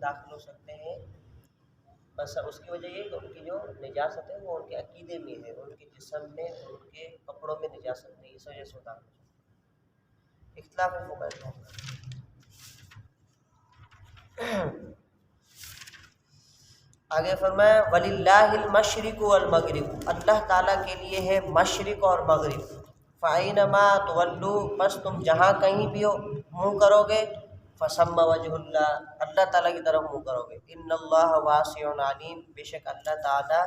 داخل ہو سکتے ہیں، بس اس کی وجہ یہ کہ ان کی جو نجاست ہے وہ ان کے عقیدے میں ہے، ان کے جسم میں، ان کے کپڑوں میں نجاست نہیں، اس وجہ سے وہ داخل ہو سکتے ہیں۔ اختلاف فقہاء آگے فرمایا وَلِلَّهِ الْمَشْرِقُ وَالْمَغْرِبُ، اللہ تعالیٰ کے لیے ہے مشرق اور مغرب۔ فَأَيْنَمَا تُوَلُّوا، بس تم جہاں کہیں بھی ہو منہ کرو گے، فَثَمَّ وَجْهُ اللّہ، اللہ تعالیٰ کی طرف منہ کرو گے۔ إِنَّ اللّٰهَ وَاسِعٌ عَلِيمٌ، بے شک اللہ تعالیٰ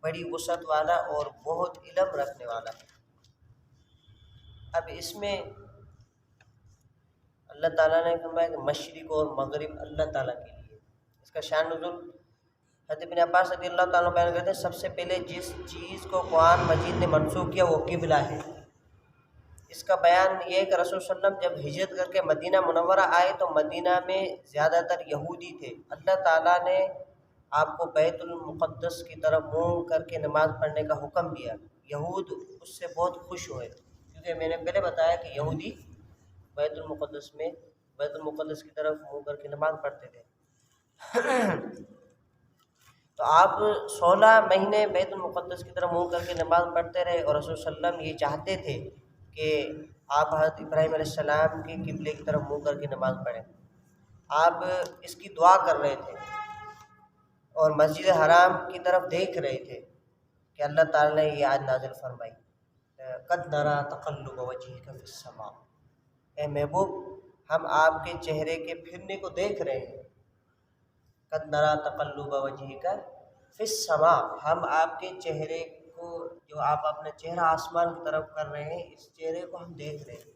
بڑی وسعت والا اور بہت علم رکھنے والا ہے۔ اب اس میں اللہ تعالیٰ نے فرمایا کہ مشرق اور مغرب اللہ تعالیٰ کے لیے، اس کا شان نزول حضرت ابن عباس رضی اللہ تعالیٰ بیان کرتے ہیں، سب سے پہلے جس چیز کو قرآن مجید نے منسوخ کیا وہ قبلہ ہے۔ اس کا بیان یہ ہے کہ رسول صلی اللہ علیہ وسلم جب ہجرت کر کے مدینہ منورہ آئے تو مدینہ میں زیادہ تر یہودی تھے، اللہ تعالیٰ نے آپ کو بیت المقدس کی طرف منہ کر کے نماز پڑھنے کا حکم دیا۔ یہود اس سے بہت خوش ہوئے، کیونکہ میں نے پہلے بتایا کہ یہودی بیت المقدس کی طرف منہ کر کے نماز پڑھتے تھے۔ تو آپ 16 مہینے بیت المقدس کی طرف منہ کر کے نماز پڑھتے رہے، اور رسول صلی اللہ علیہ وسلم یہ چاہتے تھے کہ آپ حضرت ابراہیم علیہ السلام کے قبلے کی طرف منہ کر کے نماز پڑھیں۔ آپ اس کی دعا کر رہے تھے اور مسجد حرام کی طرف دیکھ رہے تھے کہ اللہ تعالیٰ نے یہ آیت نازل فرمائی، قد نرى تقلب وجهك في السماء، اے محبوب ہم آپ کے چہرے کے پھرنے کو دیکھ رہے ہیں۔ قد نرى تقلب وجهك في السماء، ہم آپ کے چہرے کو، جو آپ اپنا چہرہ آسمان کی طرف کر رہے ہیں، اس چہرے کو ہم دیکھ رہے ہیں۔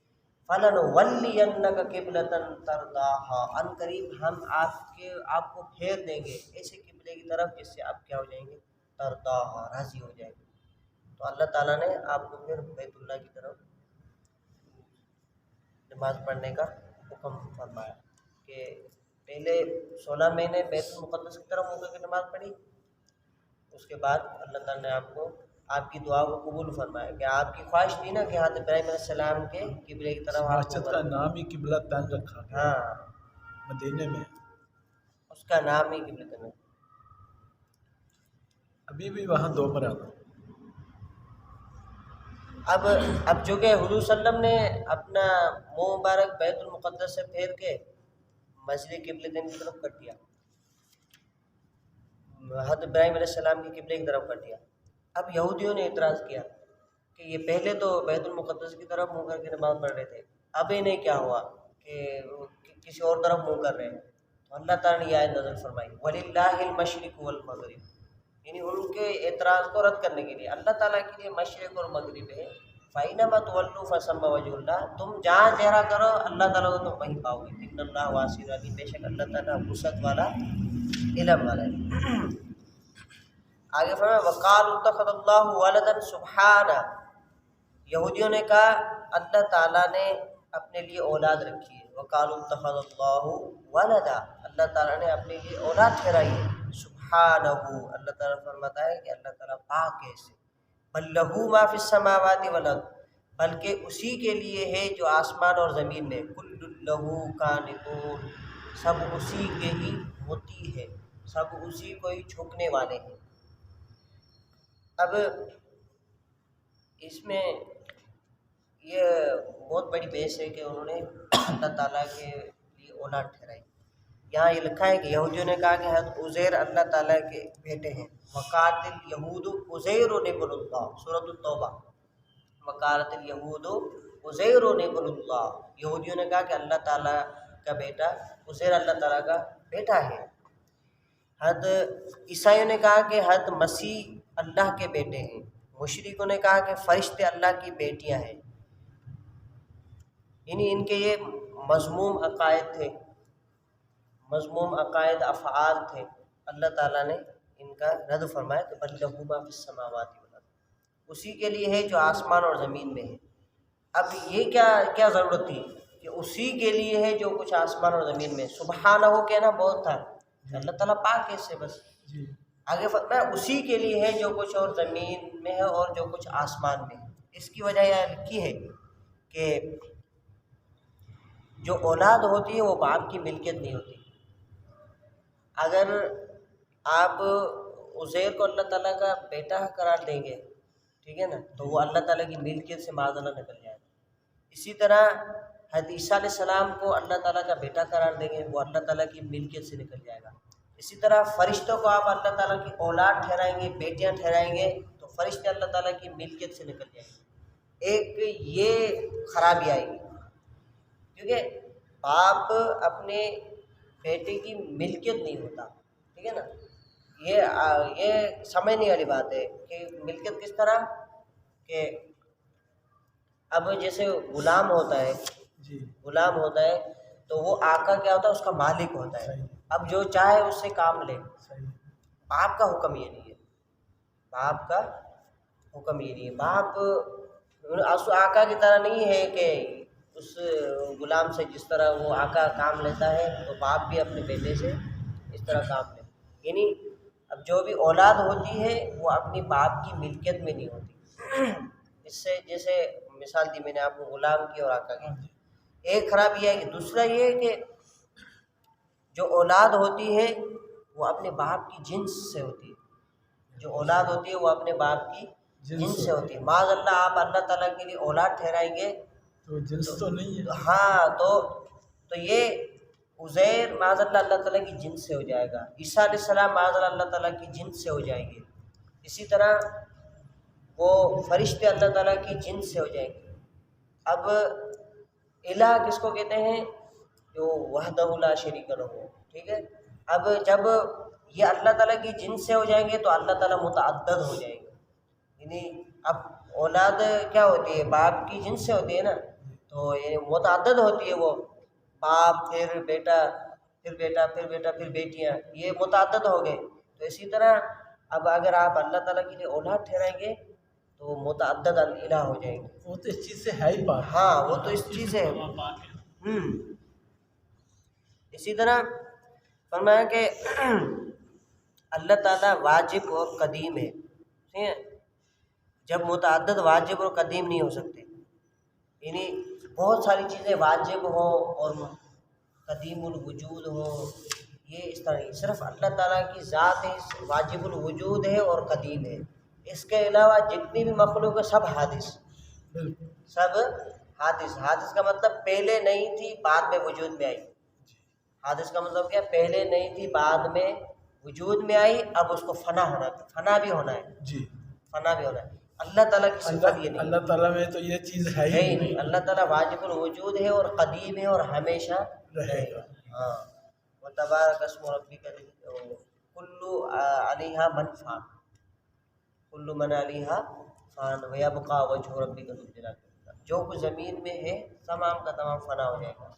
فَلَنُوَلِّيَنَّكَ قِبْلَةً تَرْضَاهَا، ان قریب ہم آپ کو پھیر دیں گے ایسے قبلے کی طرف جس سے آپ کیا ہو جائیں گے، ترضاها، راضی ہو جائیں گے۔ تو اللہ تعالیٰ نے آپ کو پھر بیت اللہ کی طرف نماز پڑھنے کا حکم فرمایا کہ پہلے 16 مہینے بیت المقدس کی طرف منہ کر کے نماز پڑھی، اس کے بعد اللہ تعالیٰ نے آپ کو آپ کی دعا کو قبول فرمایا کہ آپ کی خواہش تھی نا کہ حضرت ابراہیم علیہ السلام کے قبلے کی طرف آپ مسجد کا نام ہی قبلہ تن رکھا گیا ہاں مدینے میں، اس کا نام ہی قبلہ تن ہے۔ ابھی بھی وہاں دو برابر۔ اب جو کہ حضور صلی اللہ علیہ وسلم نے اپنا منہ مبارک بیت المقدس سے پھیر کے مسجد قبلتین کی طرف کر دیا، حضرت ابراہیم علیہ السلام کی قبلے کی طرف کر دیا۔ اب یہودیوں نے اعتراض کیا کہ یہ پہلے تو بیت المقدس کی طرف منہ کر کے نماز پڑھ رہے تھے، اب انہیں کیا ہوا کہ وہ کسی اور طرف منہ کر رہے ہیں؟ تو اللہ تعالیٰ نے یہ آیت نازل فرمائی وَلِلَّهِ الْمَشْرِقُ وَالْمَغْرِبُ، یعنی ان کے اعتراض کو رد کرنے کے لیے اللہ تعالیٰ کے لیے مشرق اور مغرب ہے۔ فَإِنَّمَا تُوَلُّوا فَثَمَّ وَجْهُ اللّہ، تم جہاں چہرہ کرو اللہ تعالیٰ کو تم وہیں پاؤ گے۔ إِنَّ اللّٰهَ وَاسِعٌ عَلِيمٌ، بے شک اللہ تعالیٰ وسعت والا علم والا ہے۔ آگے فرمایا وَقَالُوا اتَّخَذَ اللّٰهُ وَلَدًا سُبْحَانَهُ، یہودیوں نے کہا اللہ تعالیٰ نے اپنے لیے اولاد رکھی ہے۔ وَقَالُوا اتَّخَذَ اللّٰهُ وَلَدًا، اللہ تعالیٰ نے اپنے لیے اولاد ٹھہرائی ہے۔ سبحانہ، اللہ تعالیٰ فرماتا ہے کہ اللہ تعالیٰ پاک ہے سے، بل لہو ما فی السماوات والارض، بلکہ اسی کے لیے ہے جو آسمان اور زمین میں، کل لہو قانتون، سب اسی کے ہی مطیع ہے، سب اسی کو ہی جھکنے والے ہیں۔ اب اس میں یہ بہت بڑی بحث ہے کہ انہوں نے اللہ تعالیٰ کے لیے اولاد ٹھہرائی۔ یہاں یہ لکھا ہے کہ یہودیوں نے کہا کہ حضرت عزیر اللہ تعالیٰ کے بیٹے ہیں۔ وقالت الیہود عزیر ابن اللہ، سورۃ التوبہ، وقالت الیہود عزیر ابن اللہ، یہودیوں نے کہا کہ اللہ تعالیٰ کا بیٹا عزیر اللہ تعالیٰ کا بیٹا ہے۔ حضرت عیسائیوں نے کہا کہ حضرت مسیح اللہ کے بیٹے ہیں۔ مشرکوں نے کہا کہ فرشتے اللہ کی بیٹیاں ہیں، یعنی ان کے یہ مذموم عقائد تھے، مذموم عقائد افعال تھے۔ اللہ تعالیٰ نے ان کا رد فرمایا کہ بل لہو ما فی السماوات والارض، اسی کے لیے ہے جو آسمان اور زمین میں ہے۔ اب یہ کیا ضرورت تھی کہ اسی کے لیے ہے جو کچھ آسمان اور زمین میں، سبحانہ ہو کہنا بہت تھا، اللہ تعالیٰ پاک ہے اس سے بس۔ آگے فرمایا اسی کے لیے ہے جو کچھ اور زمین میں ہے اور جو کچھ آسمان میں ہے۔ اس کی وجہ یہ لکھی ہے کہ جو اولاد ہوتی ہے وہ باپ کی ملکیت نہیں ہوتی، اگر آپ عزیر کو اللہ تعالیٰ کا بیٹا قرار دیں گے، ٹھیک ہے نا، تو وہ اللہ تعالیٰ کی ملکیت سے معاذ اللہ نکل جائے گا۔ اسی طرح حضرت عیسیٰ علیہ السلام کو اللہ تعالیٰ کا بیٹا قرار دیں گے، وہ اللہ تعالیٰ کی ملکیت سے نکل جائے گا۔ اسی طرح فرشتوں کو آپ اللہ تعالیٰ کی اولاد ٹھہرائیں گے، بیٹیاں ٹھہرائیں گے، تو فرشتے اللہ تعالیٰ کی ملکیت سے نکل جائیں گے۔ ایک یہ خرابی آئے گی، کیونکہ باپ اپنے بیٹے کی ملکیت نہیں ہوتا، ٹھیک ہے نا۔ یہ سمجھنے والی بات ہے کہ ملکیت کس طرح کہ اب جیسے غلام ہوتا ہے، جی غلام ہوتا ہے تو وہ آقا کیا ہوتا ہے، اس کا مالک ہوتا ہے، صحیح اب جو چاہے اس سے کام لے۔ صحیح باپ کا حکم یہ نہیں ہے، باپ کا حکم یہ نہیں ہے، باپ آقا کی طرح نہیں ہے کہ اس غلام سے جس طرح وہ آقا کام لیتا ہے تو باپ بھی اپنے بیٹے سے اس طرح کام لے، یعنی اب جو بھی اولاد ہوتی ہے وہ اپنی باپ کی ملکیت میں نہیں ہوتی۔ اس سے جیسے مثال دی میں نے آپ کو غلام کی اور آقا کی، ایک خرابی ہے کہ دوسرا یہ ہے کہ جو اولاد ہوتی ہے وہ اپنے باپ کی جنس سے ہوتی ہے، جو اولاد ہوتی ہے وہ اپنے باپ کی جنس سے ہوتی ہے۔ معاذ اللہ آپ اللہ تعالیٰ کے لیے اولاد ٹھہرائیں گے تو جنس تو نہیں ہے۔ ہاں، تو یہ عزیر معاذ اللہ اللہ تعالیٰ کی جنس سے ہو جائے گا، عیسیٰ علیہ السلام معاذ اللہ اللہ تعالیٰ کی جنس سے ہو جائیں گے، اسی طرح وہ فرشتے اللہ تعالیٰ کی جنس سے ہو جائیں گے۔ اب الہ کس کو کہتے ہیں؟ جو وحدہ لا شریک لہ، ٹھیک ہے۔ اب جب یہ اللہ تعالیٰ کی جنس سے ہو جائیں گے تو اللہ تعالیٰ متعدد ہو جائیں گے، یعنی اب اولاد کیا ہوتی ہے؟ باپ کی جنس سے ہوتی ہے نا، تو یہ متعدد ہوتی ہے، وہ باپ پھر بیٹا پھر بیٹا پھر بیٹا پھر بیٹیاں، یہ متعدد ہو گئے۔ تو اسی طرح اب اگر آپ اللہ تعالیٰ کے لیے اولاد ٹھہرائیں گے تو متعدد الہ ہو جائیں گے۔ وہ تو اس چیز سے ہے ہی پاک۔ ہاں، وہ تو اس چیز ہے۔ اسی طرح فرمایا کہ اللہ تعالیٰ واجب اور قدیم ہے، ٹھیک ہے، جب متعدد واجب اور قدیم نہیں ہو سکتے، یعنی بہت ساری چیزیں واجب ہوں اور قدیم الوجود ہوں، یہ اس طرح نہیں، صرف اللہ تعالیٰ کی ذات ہے واجب الوجود ہے اور قدیم ہے، اس کے علاوہ جتنی بھی مخلوق ہے سب حادث، بالکل سب حادث۔ حادث کا مطلب پہلے نہیں تھی بعد میں وجود میں آئی، حادث کا مطلب کیا؟ پہلے نہیں تھی بعد میں وجود میں آئی، اب اس کو فنا ہونا ہے، فنا بھی ہونا ہے، جی۔ فنا بھی ہونا ہے۔ اللہ تعالیٰ کی صفت یہ نہیں، اللہ تعالیٰ میں تو یہ چیز ہے ہے ہی ہی نہیں۔ اللہ تعالیٰ واجب الوجود ہے اور قدیم ہے اور ہمیشہ رہے گا۔ ہاں، وتبارک اسم ربک کل علیہا من فان، کل من علیہا فان ویبقى وجہ ربک ذو الجلال، جو کچھ زمین میں ہے تمام کا تمام فنا ہو جائے گا۔